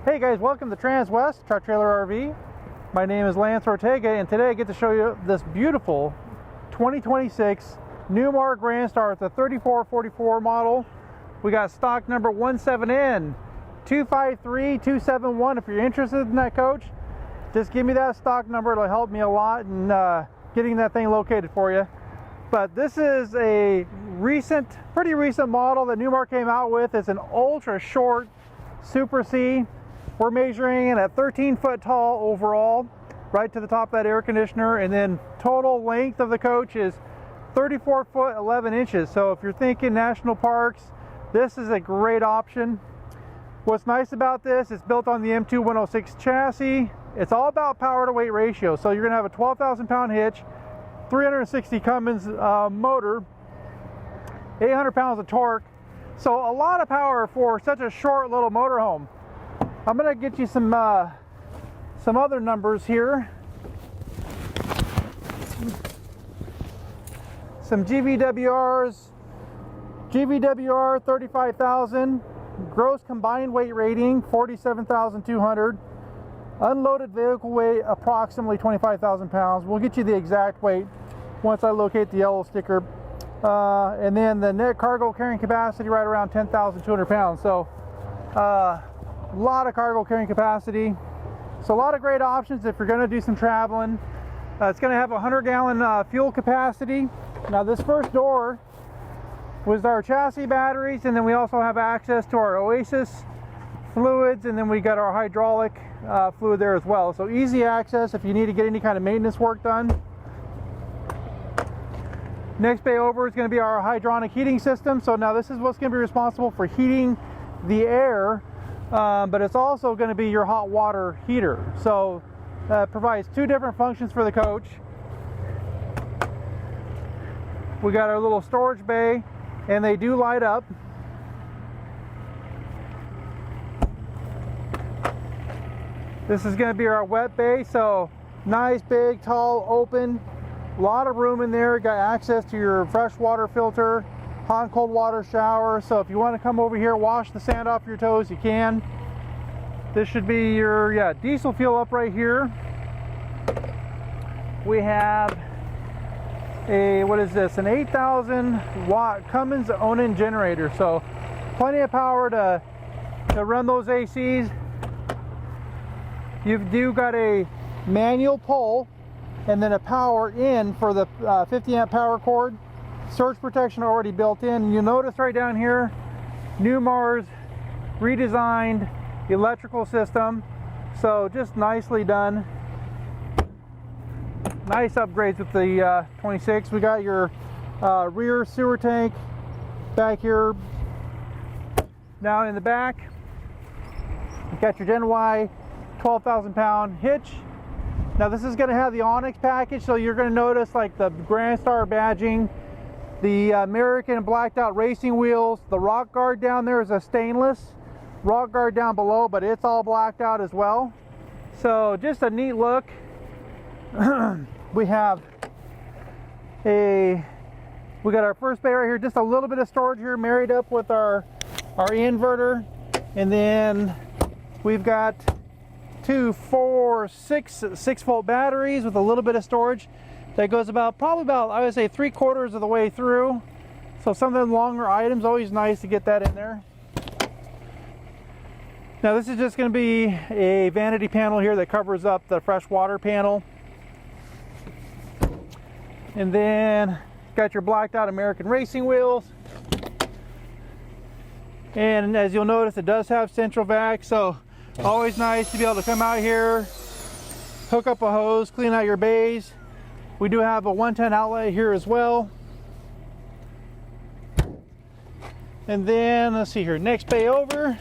Hey guys, welcome to Transwest Truck Trailer RV. My name is Lance Ortega, and today I get to show you this beautiful 2026 Newmar Grand Star. It's a 3444 model. We got stock number 17N253271. If you're interested in that coach, just give me that stock number. It'll help me a lot in getting that thing located for you. But this is a pretty recent model that Newmar came out with. It's an ultra short Super C. We're measuring it at 13 foot tall overall, right to the top of that air conditioner, and then total length of the coach is 34 foot 11 inches. So if you're thinking national parks, this is a great option. What's nice about this, it's built on the M2 chassis. It's all about power to weight ratio. So you're gonna have a 12,000 pound hitch, 360 Cummins motor, 800 pounds of torque. So a lot of power for such a short little motorhome. I'm gonna get you some other numbers here. Some GVWRs. GVWR 35,000. Gross combined weight rating 47,200. Unloaded vehicle weight approximately 25,000 pounds. We'll get you the exact weight once I locate the yellow sticker. And then the net cargo carrying capacity right around 10,200 pounds. So a lot of cargo carrying capacity. So a lot of great options if you're going to do some traveling. It's going to have a 100-gallon fuel capacity. Now this first door was our chassis batteries, and then we also have access to our Oasis fluids, and then we got our hydraulic fluid there as well. So easy access if you need to get any kind of maintenance work done. Next bay over is going to be our hydronic heating system. So now this is what's going to be responsible for heating the air, but it's also going to be your hot water heater. So it provides two different functions for the coach. We got our little storage bay, and they do light up. This is going to be our wet bay, so nice, big, tall, open. A lot of room in there. Got access to your fresh water filter, hot and cold water shower. So if you want to come over here, wash the sand off your toes, you can. This should be your diesel fuel up right here. We have a, what is this? An 8,000 watt Cummins Onan generator. So plenty of power to run those ACs. You do got a manual pull, and then a power in for the 50 amp power cord. Surge protection already built in. And you'll notice right down here, Newmar's redesigned electrical system. So just nicely done. Nice upgrades with the 26. We got your rear sewer tank back here. Now in the back, you got your Gen Y 12,000 pound hitch. Now this is going to have the Onyx package, so you're going to notice like the Grand Star badging, the American blacked out racing wheels. The rock guard down there is a stainless rock guard down below, but it's all blacked out as well. So just a neat look. We got our first bay right here, just a little bit of storage here married up with our inverter, and then we've got 2, 4, 6 volt batteries with a little bit of storage that goes probably about I would say 3/4 of the way through. So some of the longer items, always nice to get that in there. Now this is just going to be a vanity panel here that covers up the fresh water panel, and then got your blacked out American racing wheels. And as you'll notice, it does have central vac, so always nice to be able to come out here, hook up a hose, clean out your bays. We do have a 110 outlet here as well. And then let's see here, next bay over.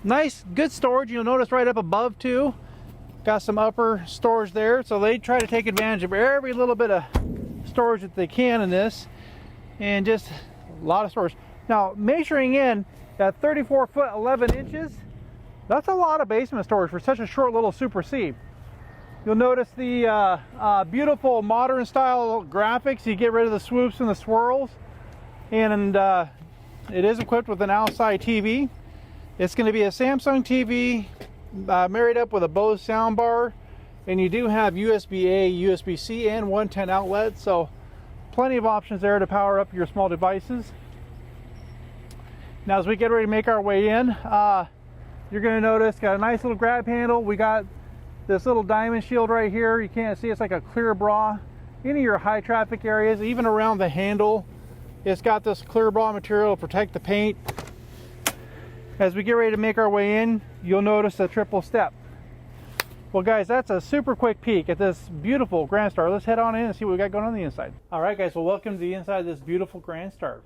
Nice, good storage. You'll notice right up above too, got some upper storage there. So they try to take advantage of every little bit of storage that they can in this, and just a lot of storage. Now measuring in at 34 foot 11 inches, that's a lot of basement storage for such a short little Super C. You'll notice the beautiful modern style graphics. You get rid of the swoops and the swirls, and it is equipped with an outside TV. It's going to be a Samsung TV married up with a Bose soundbar, and you do have USB-A, USB-C, and 110 outlets, so plenty of options there to power up your small devices. Now, as we get ready to make our way in, you're going to notice got a nice little grab handle. We got this little diamond shield right here. You can't see, it's like a clear bra. Any of your high traffic areas, even around the handle, it's got this clear bra material to protect the paint. As we get ready to make our way in, you'll notice a triple step. Well guys, that's a super quick peek at this beautiful Grand Star. Let's head on in and see what we got going on the inside. All right guys, well welcome to the inside of this beautiful Grand Star.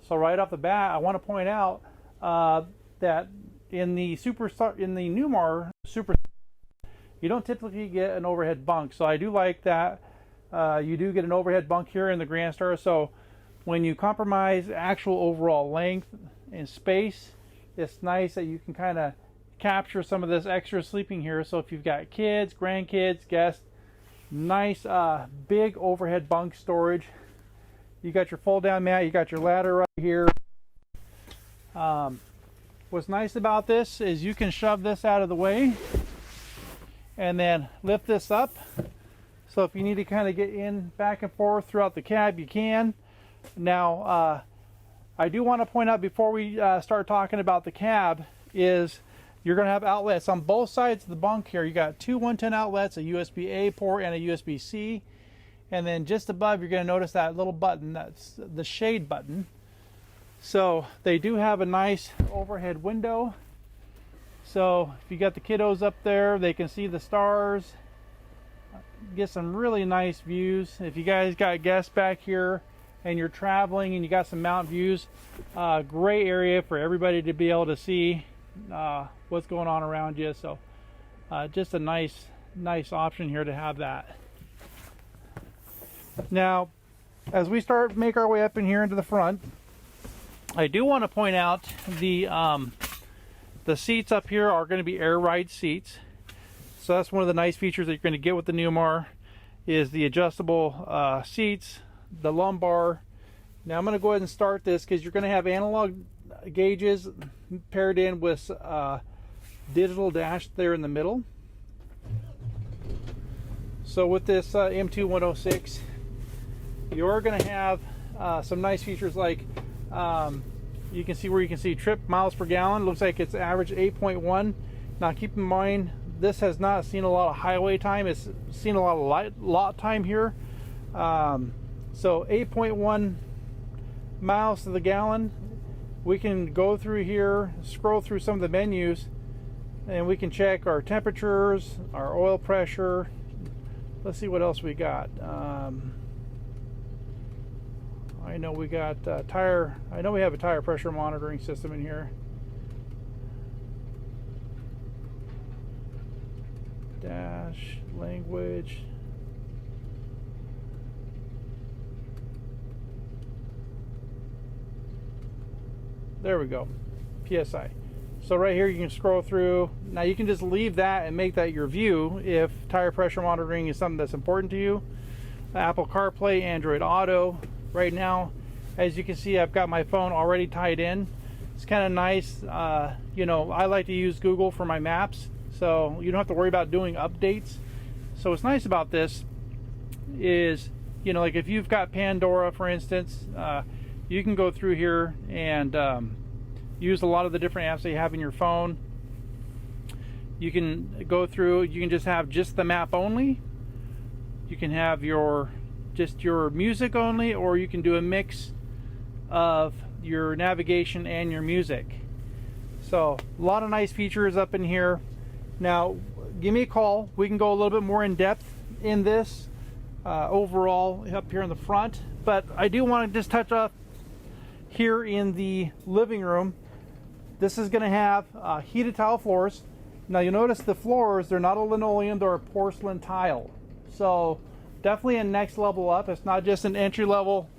So right off the bat, I want to point out that in the Newmar Super, you don't typically get an overhead bunk. So I do like that. You do get an overhead bunk here in the Grand Star. So when you compromise actual overall length and space, it's nice that you can kind of capture some of this extra sleeping here. So if you've got kids, grandkids, guests, nice big overhead bunk storage. You got your fold down mat, you got your ladder right here. What's nice about this is you can shove this out of the way and then lift this up. So if you need to kind of get in back and forth throughout the cab, you can. Now, I do want to point out before we start talking about the cab is you're going to have outlets on both sides of the bunk here. You got two 110 outlets, a USB-A port and a USB-C. And then just above, you're going to notice that little button, that's the shade button. So they do have a nice overhead window. So if you got the kiddos up there, they can see the stars. Get some really nice views. If you guys got guests back here and you're traveling and you got some mountain views, great area for everybody to be able to see what's going on around you. So just a nice option here to have that. Now, as we make our way up in here into the front, I do want to point out the seats up here are going to be air ride seats. So that's one of the nice features that you're going to get with the Newmar is the adjustable seats, the lumbar. Now I'm going to go ahead and start this because you're going to have analog gauges paired in with digital dash there in the middle. So with this M2 106, you're going to have some nice features like you can see trip miles per gallon. Looks like it's average 8.1. Now keep in mind, this has not seen a lot of highway time. It's seen a lot of lot time here. So 8.1 miles to the gallon. We can go through here, scroll through some of the menus, and we can check our temperatures, our oil pressure. Let's see what else we got. I know we got I know we have a tire pressure monitoring system in here. Dash, language. There we go. PSI. So right here you can scroll through. Now you can just leave that and make that your view if tire pressure monitoring is something that's important to you. Apple CarPlay, Android Auto. Right now, as you can see, I've got my phone already tied in. It's kind of nice. You know, I like to use Google for my maps, so you don't have to worry about doing updates. So what's nice about this is, you know, like if you've got Pandora, for instance, you can go through here and use a lot of the different apps that you have in your phone. You can go through, you can just have just the map only. You can have just your music only, or you can do a mix of your navigation and your music. So a lot of nice features up in here. Now give me a call, we can go a little bit more in depth in this overall up here in the front, but I do want to just touch up here in the living room. This is going to have heated tile floors. Now you'll notice the floors, they're not a linoleum, they're a porcelain tile. So definitely a next level up. It's not just an entry-level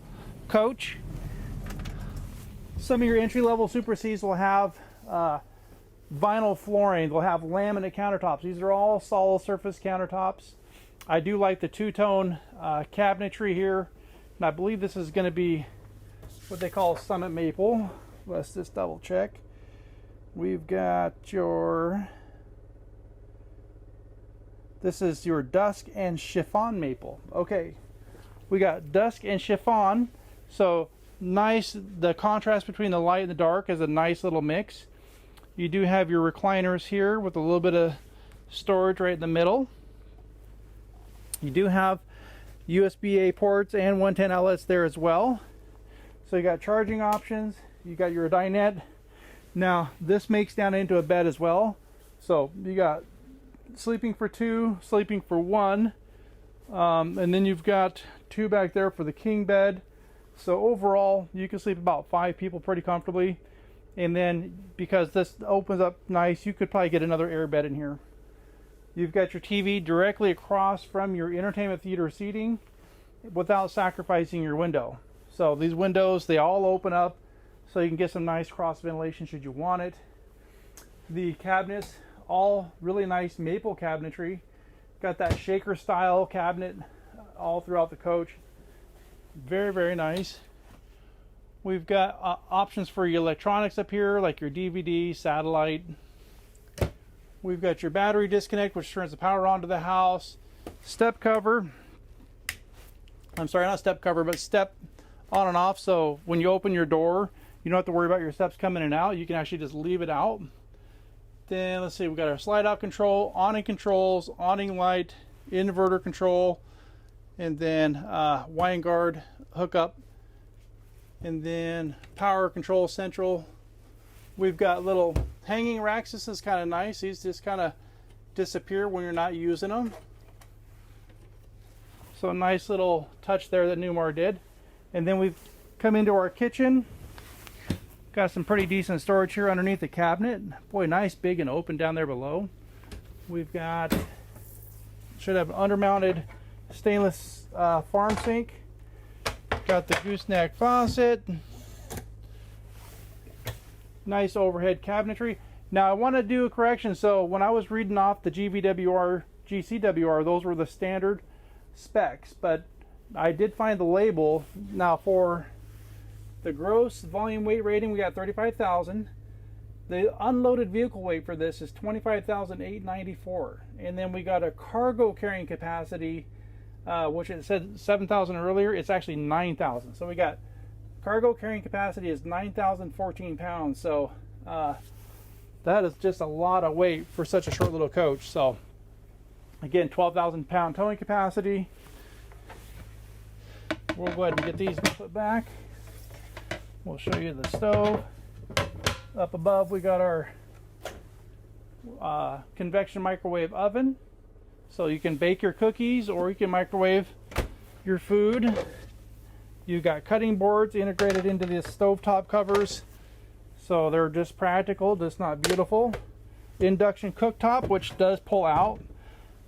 coach. Some of your entry-level Super Cs will have vinyl flooring. They'll have laminate countertops. These are all solid surface countertops. I do like the two-tone cabinetry here. And I believe this is going to be what they call Summit Maple. Let's just double check. We've got your, this is your dusk and chiffon maple. Okay, we got dusk and chiffon, so nice. The contrast between the light and the dark is a nice little mix. You do have your recliners here with a little bit of storage right in the middle. You do have USB-A ports and 110 outlets there as well. So you got charging options, you got your dinette. Now this makes down into a bed as well. So you got sleeping for two, sleeping for one, and then you've got two back there for the king bed. So overall you can sleep about 5 people pretty comfortably. And then because this opens up nice, you could probably get another air bed in here. You've got your TV directly across from your entertainment theater seating without sacrificing your window. So these windows, they all open up so you can get some nice cross ventilation should you want it. The cabinets, all really nice maple cabinetry. Got that shaker style cabinet all throughout the coach. Very, very nice. We've got options for your electronics up here, like your DVD, satellite. We've got your battery disconnect, which turns the power on to the house. Step cover. I'm sorry, not step cover, but step on and off. So when you open your door, you don't have to worry about your steps coming in and out. You can actually just leave it out. Then let's see, we've got our slide out control, awning controls, awning light, inverter control, and then wine guard hookup. And then power control central. We've got little hanging racks. This is kind of nice. These just kind of disappear when you're not using them. So nice little touch there that Newmar did. And then we've come into our kitchen. Got some pretty decent storage here underneath the cabinet. Boy, nice, big and open down there below. We've got, should have an undermounted stainless farm sink. Got the gooseneck faucet. Nice overhead cabinetry. Now I want to do a correction. So when I was reading off the GVWR, GCWR, those were the standard specs, but I did find the label. Now for the gross volume weight rating, we got 35,000. The unloaded vehicle weight for this is 25,894, and then we got a cargo carrying capacity, which it said 7,000 earlier. It's actually 9,000. So we got cargo carrying capacity is 9,014 pounds. So that is just a lot of weight for such a short little coach. So again, 12,000 pound towing capacity. We'll go ahead and get these put back. We'll show you the stove. Up above we got our convection microwave oven. So you can bake your cookies or you can microwave your food. You've got cutting boards integrated into the stovetop covers. So they're just practical, just not beautiful. Induction cooktop, which does pull out.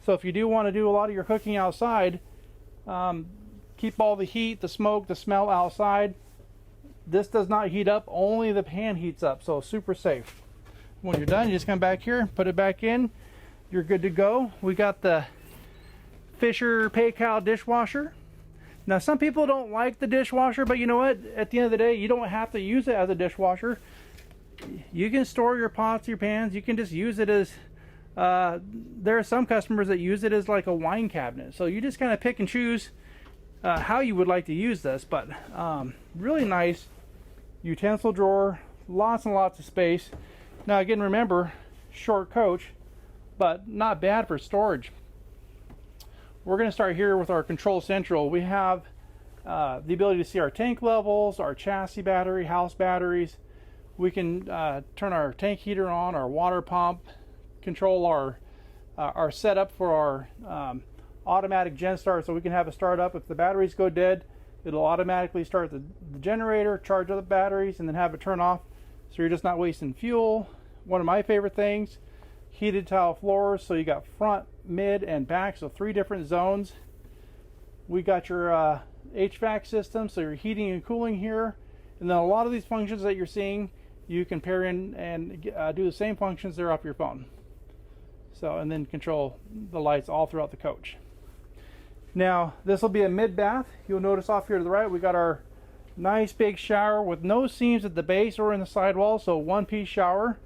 So if you do want to do a lot of your cooking outside, keep all the heat, the smoke, the smell outside. This does not heat up, only the pan heats up, so super safe. When you're done, you just come back here, put it back in, you're good to go. We got the Fisher PayCal dishwasher. Now some people don't like the dishwasher, but you know what? At the end of the day, you don't have to use it as a dishwasher. You can store your pots, your pans, you can just use it as, there are some customers that use it as like a wine cabinet. So you just kind of pick and choose how you would like to use this, but really nice utensil drawer, lots and lots of space. Now again, remember, short coach, but not bad for storage. We're going to start here with our control central. We have the ability to see our tank levels, our chassis battery, house batteries. We can turn our tank heater on, our water pump, control our setup for our automatic gen start, so we can have a start up. If the batteries go dead, it'll automatically start the generator, charge up the batteries, and then have it turn off, so you're just not wasting fuel. One of my favorite things, heated tile floors. So you got front, mid, and back, so 3 different zones. We got your HVAC system, so you're heating and cooling here, and then a lot of these functions that you're seeing, you can pair in and do the same functions there off your phone. So, and then control the lights all throughout the coach. Now this will be a mid bath. You'll notice off here to the right we got our nice big shower with no seams at the base or in the sidewall, so one-piece shower.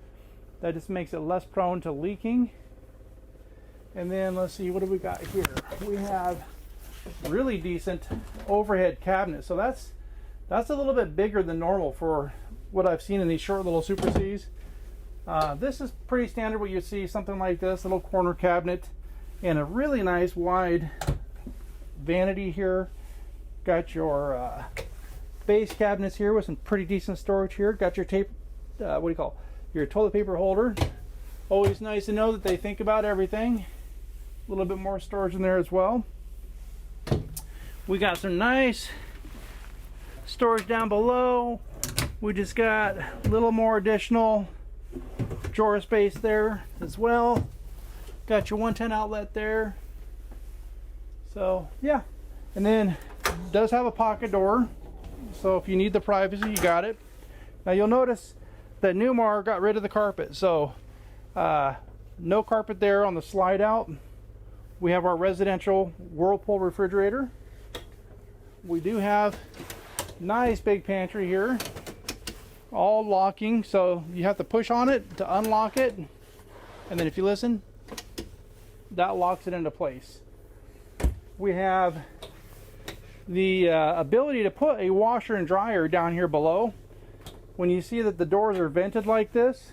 That just makes it less prone to leaking. And then let's see, what do we got here? We have really decent overhead cabinet. So that's a little bit bigger than normal for what I've seen in these short little Super Cs. This is pretty standard what you see, something like this, little corner cabinet and a really nice wide vanity here. Got your base cabinets here with some pretty decent storage here. Got your tape, what do you call it? Your toilet paper holder. Always nice to know that they think about everything. A little bit more storage in there as well. We got some nice storage down below. We just got a little more additional drawer space there as well. Got your 110 outlet there. So yeah, and then it does have a pocket door, so if you need the privacy, you got it. Now you'll notice that Newmar got rid of the carpet, so no carpet there on the slide out. We have our residential Whirlpool refrigerator. We do have nice big pantry here, all locking, so you have to push on it to unlock it, and then if you listen, that locks it into place. We have the ability to put a washer and dryer down here below. When you see that the doors are vented like this,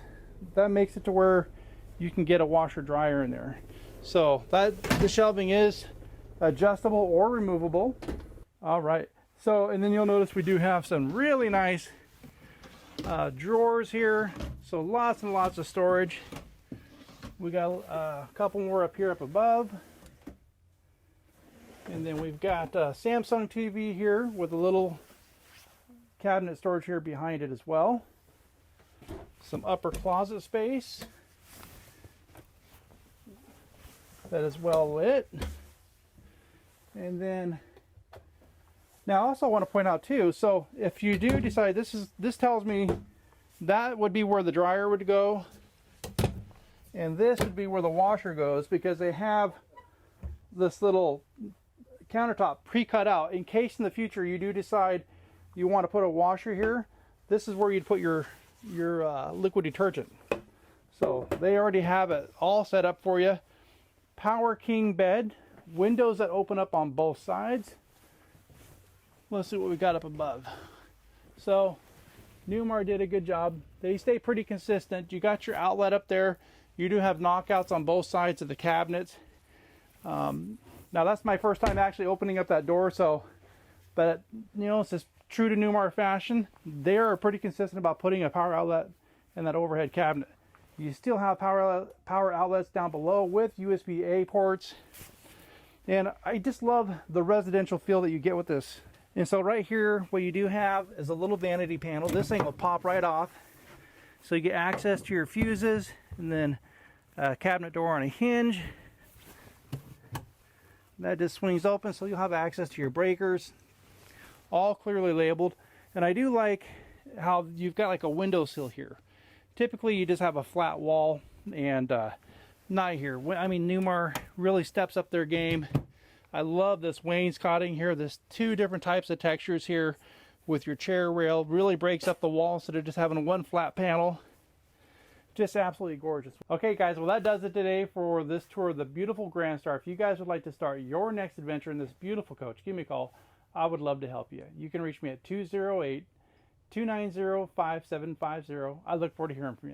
that makes it to where you can get a washer dryer in there. So that the shelving is adjustable or removable. All right, so and then you'll notice we do have some really nice drawers here, so lots and lots of storage. We got a couple more up here up above, and then we've got a Samsung TV here with a little cabinet storage here behind it as well. Some upper closet space that is well lit. And then now I also want to point out too, so if you do decide, this tells me that would be where the dryer would go, and this would be where the washer goes, because they have this little countertop pre-cut out in case in the future you do decide you want to put a washer here. This is where you'd put your liquid detergent. So they already have it all set up for you. Power king bed, windows that open up on both sides. Let's see what we got up above. So Newmar did a good job. They stay pretty consistent. You got your outlet up there. You do have knockouts on both sides of the cabinets. Now that's my first time actually opening up that door, so, but you know, it's just true to Newmar fashion. They are pretty consistent about putting a power outlet in that overhead cabinet. You still have power outlets down below with USB-A ports. And I just love the residential feel that you get with this. And so right here, what you do have is a little vanity panel. This thing will pop right off. So you get access to your fuses, and then a cabinet door on a hinge. That just swings open, so you'll have access to your breakers. All clearly labeled. And I do like how you've got like a windowsill here. Typically you just have a flat wall, and not here. I mean, Newmar really steps up their game. I love this wainscoting here. There's two different types of textures here with your chair rail. Really breaks up the wall instead of just having one flat panel. Just absolutely gorgeous. Okay guys, well that does it today for this tour of the beautiful Grand Star. If you guys would like to start your next adventure in this beautiful coach, give me a call. I would love to help you. You can reach me at 208-290-5750. I look forward to hearing from you.